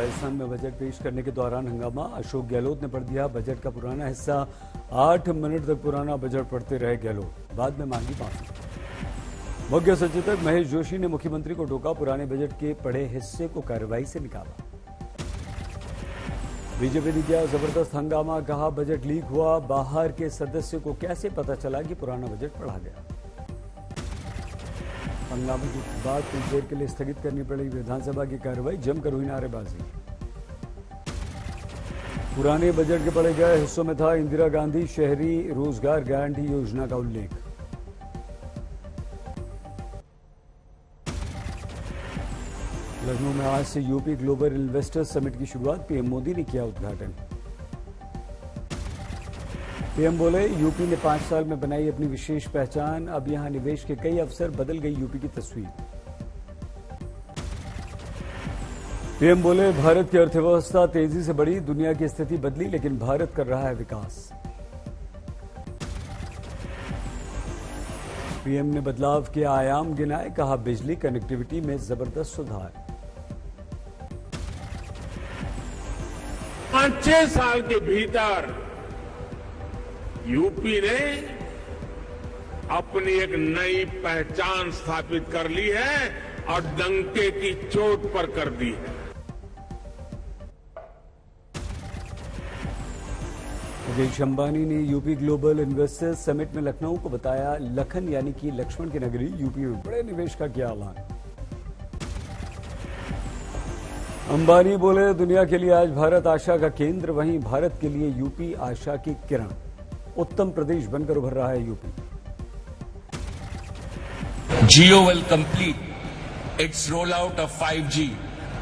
राजस्थान में बजट पेश करने के दौरान हंगामा। अशोक गहलोत ने पढ़ दिया बजट का पुराना हिस्सा। 8 मिनट तक पुराना बजट पढ़ते रहे गहलोत, बाद में मांगी माफी। मुख्य सचेतक महेश जोशी ने मुख्यमंत्री को टोका, पुराने बजट के पढ़े हिस्से को कार्रवाई से निकाला। बीजेपी ने किया जबरदस्त हंगामा, कहा बजट लीक हुआ, बाहर के सदस्य को कैसे पता चला कि पुराना बजट पढ़ा गया। हंगामे के बाद कुछ देर के लिए स्थगित करनी पड़ी विधानसभा की कार्रवाई, जमकर हुई नारेबाजी। पुराने बजट के पढ़े गए हिस्सों में था इंदिरा गांधी शहरी रोजगार गारंटी योजना का उल्लेख। लखनऊ में आज से यूपी ग्लोबल इन्वेस्टर्स समिट की शुरुआत, पीएम मोदी ने किया उद्घाटन। पीएम बोले यूपी ने 5 साल में बनाई अपनी विशेष पहचान, अब यहां निवेश के कई अवसर, बदल गई यूपी की तस्वीर। पीएम बोले भारत की अर्थव्यवस्था तेजी से बढ़ी, दुनिया की स्थिति बदली लेकिन भारत कर रहा है विकास। पीएम ने बदलाव के आयाम गिनाए, कहा बिजली कनेक्टिविटी में जबरदस्त सुधार। 5-6 साल के भीतर यूपी ने अपनी एक नई पहचान स्थापित कर ली है और डंके की चोट पर कर दी है। मुकेश अंबानी ने यूपी ग्लोबल इन्वेस्टर्स समिट में लखनऊ को बताया लखन यानी कि लक्ष्मण की नगरी, यूपी में बड़े निवेश का किया ऐलान। अंबानी बोले दुनिया के लिए आज भारत आशा का केंद्र, वहीं भारत के लिए यूपी आशा की किरण। उत्तम प्रदेश बनकर उभर रहा है UP. Jio will complete its rollout of 5G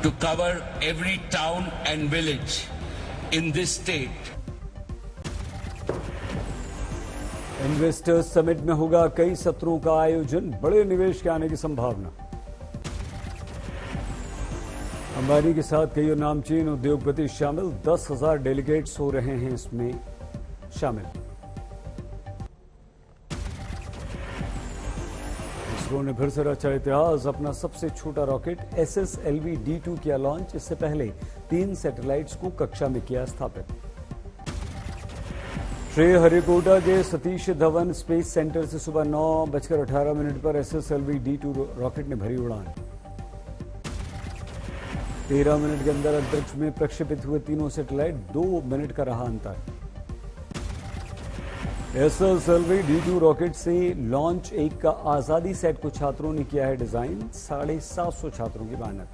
to cover every town and village in this state. Investors summit में होगा कई सत्रों का आयोजन, बड़े निवेश के आने की संभावना। अंबानी के साथ कई नामचीन उद्योगपति शामिल, 10,000 डेलीगेट्स हो रहे हैं इसमें शामिल। इसरो ने फिर से रचा इतिहास, अपना सबसे छोटा रॉकेट SSLV D2 किया लॉन्च, इससे पहले 3 सैटेलाइट्स को कक्षा में किया स्थापित। श्रीहरिकोटा के सतीश धवन स्पेस सेंटर से सुबह 9:18 पर SSLV D2 रॉकेट ने भरी उड़ान। 13 मिनट के अंदर अंतरिक्ष में प्रक्षेपित हुए तीनों सैटेलाइट, 2 मिनट का रहा अंतर। SSLV D2 रॉकेट से लॉन्च 1 का आजादी सेट को छात्रों ने किया है डिजाइन, 750 छात्रों की मेहनत।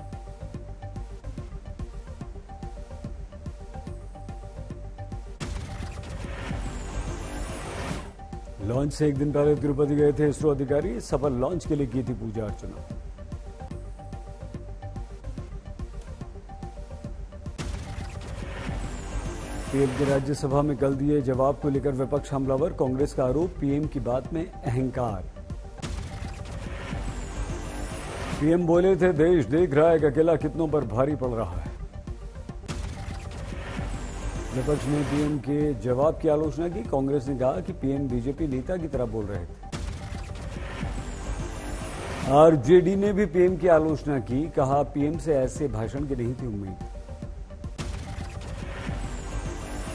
लॉन्च से 1 दिन पहले तिरुपति गए थे इसरो अधिकारी, सफल लॉन्च के लिए की थी पूजा अर्चना। पीएम के राज्यसभा में कल दिए जवाब को लेकर विपक्ष हमलावर, कांग्रेस का आरोप पीएम की बात में अहंकार। पीएम बोले थे देश देख रहा है कि अकेला कितनों पर भारी पड़ रहा है। विपक्ष ने पीएम के जवाब की आलोचना की, कांग्रेस ने कहा कि पीएम बीजेपी नेता की तरह बोल रहे थे। आरजेडी ने भी पीएम की आलोचना की, कहा पीएम से ऐसे भाषण की नहीं थी उम्मीद।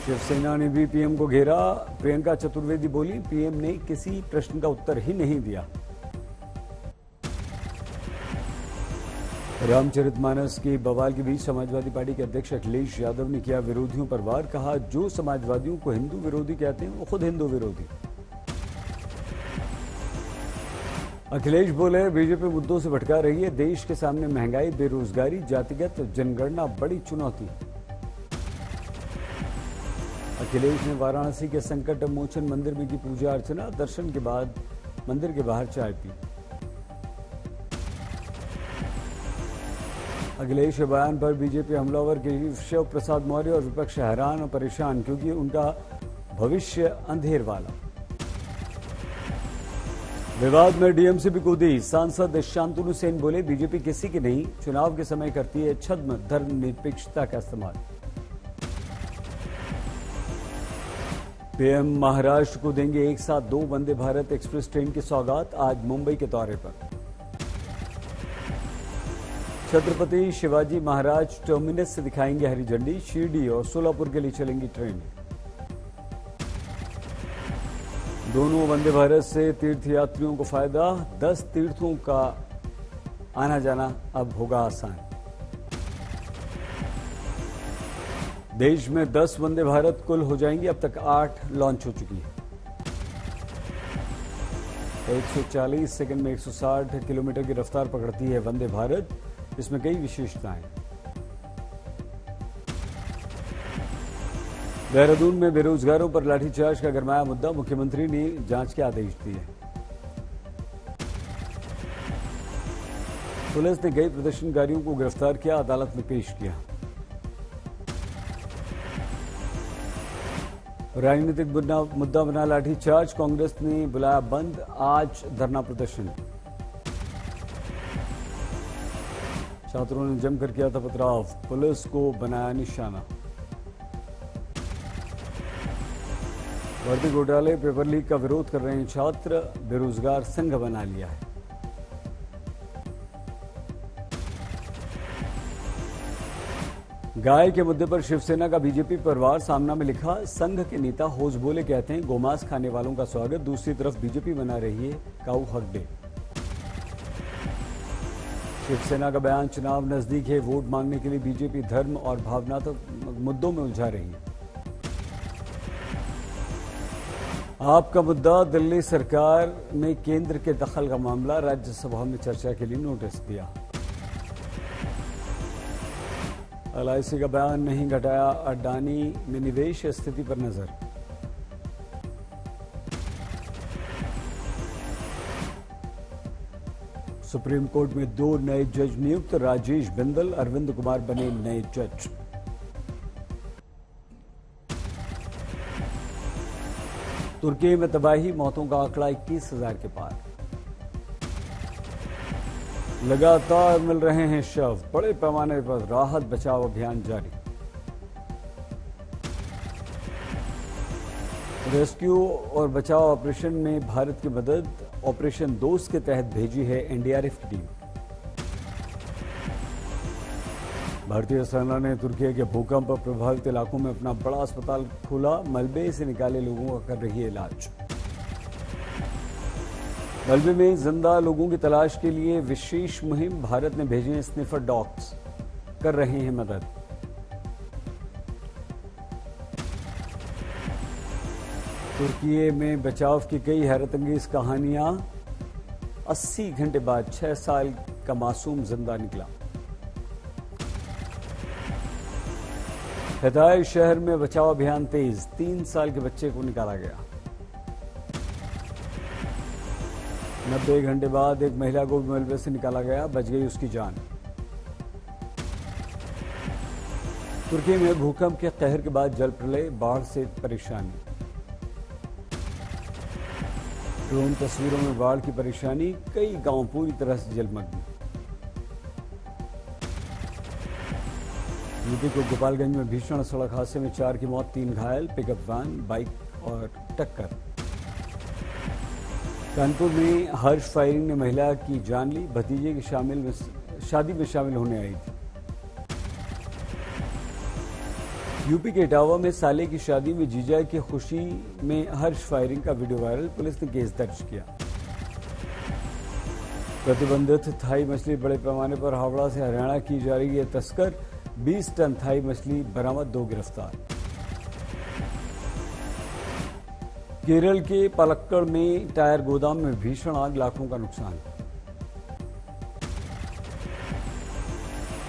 शिवसेना ने भी पीएम को घेरा, प्रियंका चतुर्वेदी बोली पीएम ने किसी प्रश्न का उत्तर ही नहीं दिया। रामचरितमानस के बवाल के बीच समाजवादी पार्टी के अध्यक्ष अखिलेश यादव ने किया विरोधियों पर वार, कहा जो समाजवादियों को हिंदू विरोधी कहते हैं वो खुद हिंदू विरोधी। अखिलेश बोले बीजेपी मुद्दों से भटका रही है, देश के सामने महंगाई, बेरोजगारी, जातिगत जनगणना बड़ी चुनौती। अखिलेश ने वाराणसी के संकट मोचन मंदिर में की पूजा अर्चना, दर्शन के बाद मंदिर के बाहर चाय पी। अखिलेश के बयान पर बीजेपी हमलावर के शिव प्रसाद मौर्य और विपक्ष हैरान और परेशान, क्योंकि उनका भविष्य अंधेर वाला। विवाद में डीएमसी भी कूदी, सांसद शांतनु सेन बोले बीजेपी किसी की नहीं, चुनाव के समय करती है छद्म धर्मनिरपेक्षता का इस्तेमाल। पीएम महाराष्ट्र को देंगे एक साथ 2 वंदे भारत एक्सप्रेस ट्रेन की सौगात, आज मुंबई के दौरे पर। छत्रपति शिवाजी महाराज टर्मिनस से दिखाएंगे हरी झंडी। शिरडी और सोलापुर के लिए चलेंगी ट्रेन। दोनों वंदे भारत से तीर्थयात्रियों को फायदा। 10 तीर्थों का आना जाना अब होगा आसान। देश में 10 वंदे भारत कुल हो जाएंगी। अब तक 8 लॉन्च हो चुकी है। 140 सेकंड में 160 किलोमीटर की रफ्तार पकड़ती है वंदे भारत। इसमें कई विशेषताएं। देहरादून में बेरोजगारों पर लाठीचार्ज का गरमाया मुद्दा। मुख्यमंत्री ने जांच के आदेश दिए। पुलिस ने कई प्रदर्शनकारियों को गिरफ्तार किया, अदालत में पेश किया। राजनीतिक मुद्दा बना लाठीचार्ज। कांग्रेस ने बुलाया बंद। आज धरना प्रदर्शन। छात्रों ने जमकर किया था पथराव। पुलिस को बनाया निशाना। भर्ती घोटाले पेपर लीक का विरोध कर रहे हैं छात्र। बेरोजगार संघ बना लिया है। गाय के मुद्दे पर शिवसेना का बीजेपी पर वार। सामना में लिखा, संघ के नेता होश बोले कहते हैं गोमांस खाने वालों का स्वागत। दूसरी तरफ बीजेपी बना रही है काऊ हक डे। शिवसेना का बयान, चुनाव नजदीक है, वोट मांगने के लिए बीजेपी धर्म और भावनात्मक मुद्दों में उलझा रही है। आपका मुद्दा, दिल्ली सरकार में केंद्र के दखल का मामला। राज्यसभा में चर्चा के लिए नोटिस दिया। LIC का बयान, नहीं घटाया अडानी में निवेश, स्थिति पर नजर। सुप्रीम कोर्ट में 2 नए जज नियुक्त। राजेश बिंदल, अरविंद कुमार बने नए जज। तुर्की में तबाही, मौतों का आंकड़ा 21,000 के पार। लगातार मिल रहे हैं शव। बड़े पैमाने पर राहत बचाव अभियान जारी। रेस्क्यू और बचाव ऑपरेशन में भारत की मदद। ऑपरेशन दोस्त के तहत भेजी है NDRF की टीम। भारतीय सेना ने तुर्की के भूकंप प्रभावित इलाकों में अपना बड़ा अस्पताल खोला। मलबे से निकाले लोगों का कर रही है इलाज। मलबे में जिंदा लोगों की तलाश के लिए विशेष मुहिम। भारत ने भेजे स्निफर डॉग्स, कर रहे हैं मदद। तुर्की में बचाव की कई हैरतअंगेज कहानियां। 80 घंटे बाद 6 साल का मासूम जिंदा निकला। हिदायत शहर में बचाव अभियान तेज। 3 साल के बच्चे को निकाला गया। 90 घंटे बाद एक महिला को मलबे से निकाला गया, बच गई उसकी जान। तुर्की में भूकंप के कहर के बाद जल प्रलय, बाढ़ से परेशानी। ड्रोन तस्वीरों में बाढ़ की परेशानी। कई गांव पूरी तरह से जलमग्न। यूपी को गोपालगंज में भीषण सड़क हादसे में 4 की मौत, 3 घायल। पिकअप वैन, बाइक और टक्कर। कानपुर में हर्ष फायरिंग ने महिला की जान ली। भतीजे की शादी में शामिल होने आई थी। यूपी के इटावा में साले की शादी में जीजा की खुशी में हर्ष फायरिंग का वीडियो वायरल। पुलिस ने केस दर्ज किया। प्रतिबंधित थाई मछली बड़े पैमाने पर हावड़ा से हरियाणा की जा रही है तस्कर। 20 टन थाई मछली बरामद, 2 गिरफ्तार। केरल के पलक्कड़ में टायर गोदाम में भीषण आग, लाखों का नुकसान।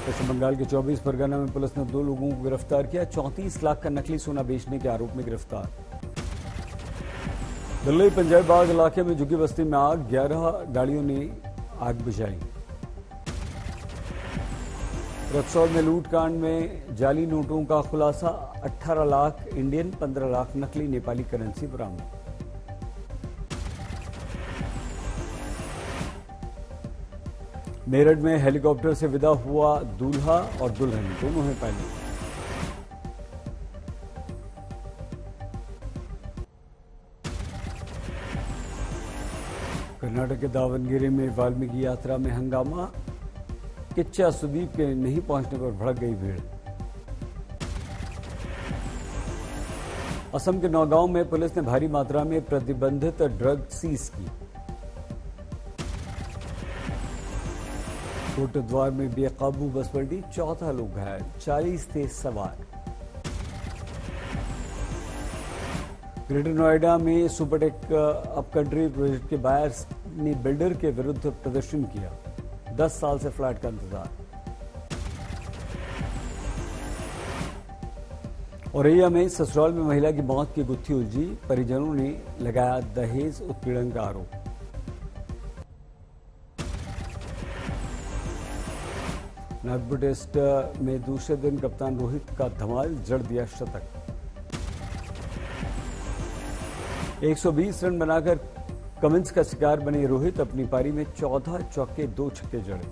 पश्चिम बंगाल के 24 परगना में पुलिस ने 2 लोगों को गिरफ्तार किया। 34 लाख का नकली सोना बेचने के आरोप में गिरफ्तार। दिल्ली पंजाब बाग इलाके में झुग्गी बस्ती में आग, 11 गाड़ियों ने आग बुझाई। रक्सौल में लूटकांड में जाली नोटों का खुलासा। 18 लाख इंडियन, 15 लाख नकली नेपाली करेंसी बरामद। मेरठ में हेलीकॉप्टर से विदा हुआ दूल्हा और दुल्हन, दोनों हैं पायलट। कर्नाटक के दावनगिरी में वाल्मीकि यात्रा में हंगामा। किच्चा सुदीप के नहीं पहुंचने पर भड़क गई भीड़। असम के नौगांव में पुलिस ने भारी मात्रा में प्रतिबंधित ड्रग सीज की। कोटद्वार में बेकाबू बस पलटी, 14 लोग घायल, 40 थे सवार। ग्रेटर नोएडा में सुपरटेक अपकंट्री प्रोजेक्ट के बायर्स ने बिल्डर के विरुद्ध प्रदर्शन किया। 10 साल से फ्लैट का इंतजार। औरैया में ससुराल में महिला की मौत की गुत्थी उलझी, परिजनों ने लगाया दहेज उत्पीड़न का आरोप। नागपुर टेस्ट में दूसरे दिन कप्तान रोहित का धमाल, जड़ दिया शतक। 120 रन बनाकर कमिंस का शिकार बने रोहित, अपनी पारी में 14 चौके 2 छक्के जड़े।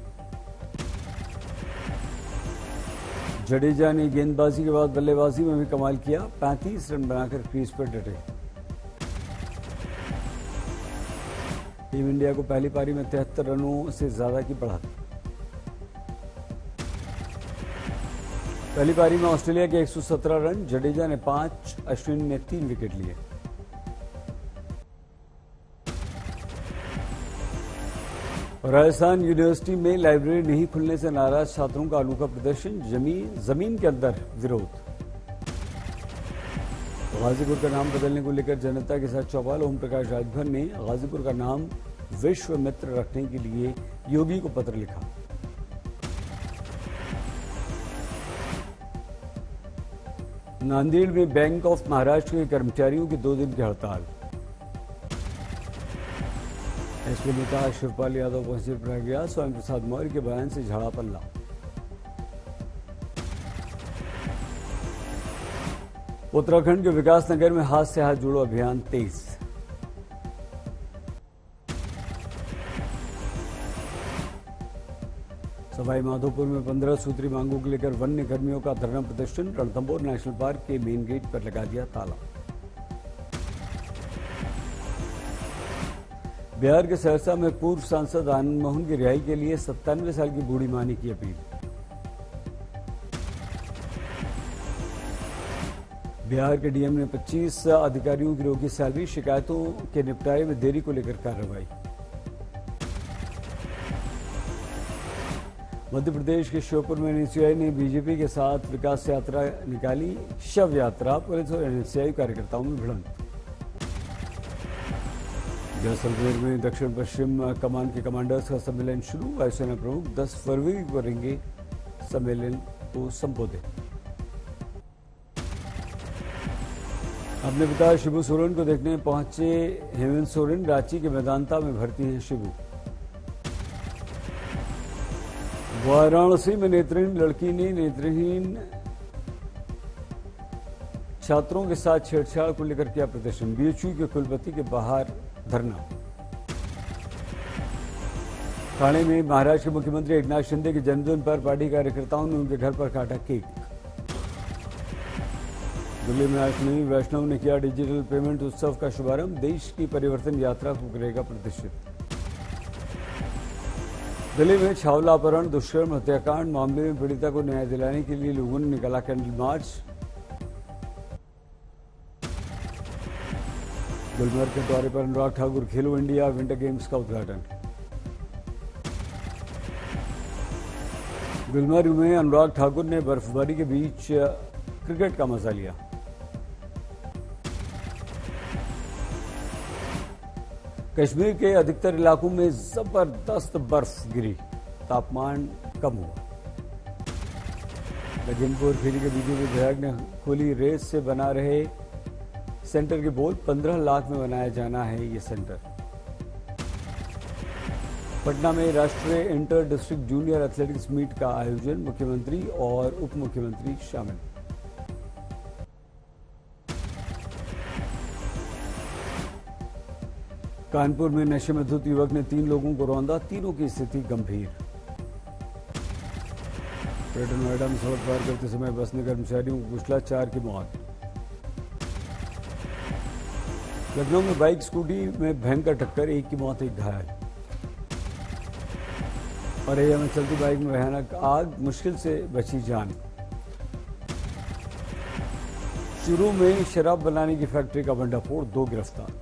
जडेजा ने गेंदबाजी के बाद बल्लेबाजी में भी कमाल किया, 35 रन बनाकर क्रीज पर डटे। टीम इंडिया को पहली पारी में 73 रनों से ज्यादा की बढ़त। पहली पारी में ऑस्ट्रेलिया के 117 रन, जडेजा ने 5, अश्विन ने 3 विकेट लिए। राजस्थान यूनिवर्सिटी में लाइब्रेरी नहीं खुलने से नाराज छात्रों का अनोखा प्रदर्शन, जमीन के अंदर विरोध। गाजीपुर का नाम बदलने को लेकर जनता के साथ चौपाल, ओम प्रकाश राजभर ने गाजीपुर का नाम विश्वामित्र रखने के लिए योगी को पत्र लिखा। नांदेड़ में बैंक ऑफ महाराष्ट्र के कर्मचारियों की 2 दिन की हड़ताल। एसपी नेता शिवपाल यादव पहुंचे प्रयागराज, स्वामी प्रसाद मौर्य के बयान से झड़ा पल्ला। उत्तराखंड के विकासनगर में हाथ से हाथ जोड़ो अभियान तेज। सवाई माधोपुर में 15 सूत्री मांगों को लेकर वन्य कर्मियों का धरना प्रदर्शन, रणथंभौर नेशनल पार्क के मेन गेट पर लगा दिया ताला। बिहार के सहरसा में पूर्व सांसद आनंद मोहन की रिहाई के लिए 97 साल की बूढ़ी मां ने की अपील। बिहार के डीएम ने 25 अधिकारियों की रोकी सैलरी, शिकायतों के निपटारे में देरी को लेकर कार्रवाई। मध्य प्रदेश के श्योपुर में एनएसयूआई ने बीजेपी के साथ विकास यात्रा निकाली, शव यात्रा, पुलिस और एनएसयूआई कार्यकर्ताओं में भिड़ंत। जैसलमेर में दक्षिण पश्चिम कमान के कमांडर्स का सम्मेलन शुरू, वायुसेना प्रमुख 10 फरवरी को करेंगे सम्मेलन को संबोधित। अपने पिता शिबू सोरेन को देखने पहुंचे हेमंत सोरेन, रांची के मेदांता में भर्ती हैं शिबू। वाराणसी में नेत्रहीन लड़की ने नेत्रहीन छात्रों के साथ छेड़छाड़ को लेकर किया प्रदर्शन, बीएचयू के कुलपति के बाहर धरना। ठाणे में महाराष्ट्र के मुख्यमंत्री एकनाथ शिंदे के जन्मदिन पर पार्टी कार्यकर्ताओं ने उनके घर पर काटा केक। दिल्ली में अष्टमी वैष्णव ने किया डिजिटल पेमेंट उत्सव का शुभारंभ, देश की परिवर्तन यात्रा को करेगा प्रदर्शित। दिल्ली में छावला अपहरण, दुष्कर्म, हत्याकांड मामले में पीड़िता को न्याय दिलाने के लिए लोगों ने निकाला कैंडल मार्च। गुलमर्ग के दौरे पर अनुराग ठाकुर, खेलो इंडिया विंटर गेम्स का उद्घाटन। गुलमर्ग में अनुराग ठाकुर ने बर्फबारी के बीच क्रिकेट का मजा लिया। कश्मीर के अधिकतर इलाकों में जबरदस्त बर्फ गिरी, तापमान कम हुआ। लखीमपुर खीरी के बीजेपी विधायक ने खोली रेस से बना रहे सेंटर के बोल, 15 लाख में बनाया जाना है ये सेंटर। पटना में राष्ट्रीय inter district junior athletics meet का आयोजन, मुख्यमंत्री और उप मुख्यमंत्री शामिल। कानपुर में नशे में धुत युवक ने 3 लोगों को रौंदा, तीनों की स्थिति गंभीर। ग्रेटर नोएडा में सड़क पार करते समय बस ने कर्मचारियों को कुचला, 4 की मौत। लखनऊ में बाइक स्कूटी में भयंकर टक्कर, 1 की मौत, 1 घायल। और एरिया में चलती बाइक में भयानक आग, मुश्किल से बची जान। शुरू में शराब बनाने की फैक्ट्री का भंडाफोड़, 2 गिरफ्तार।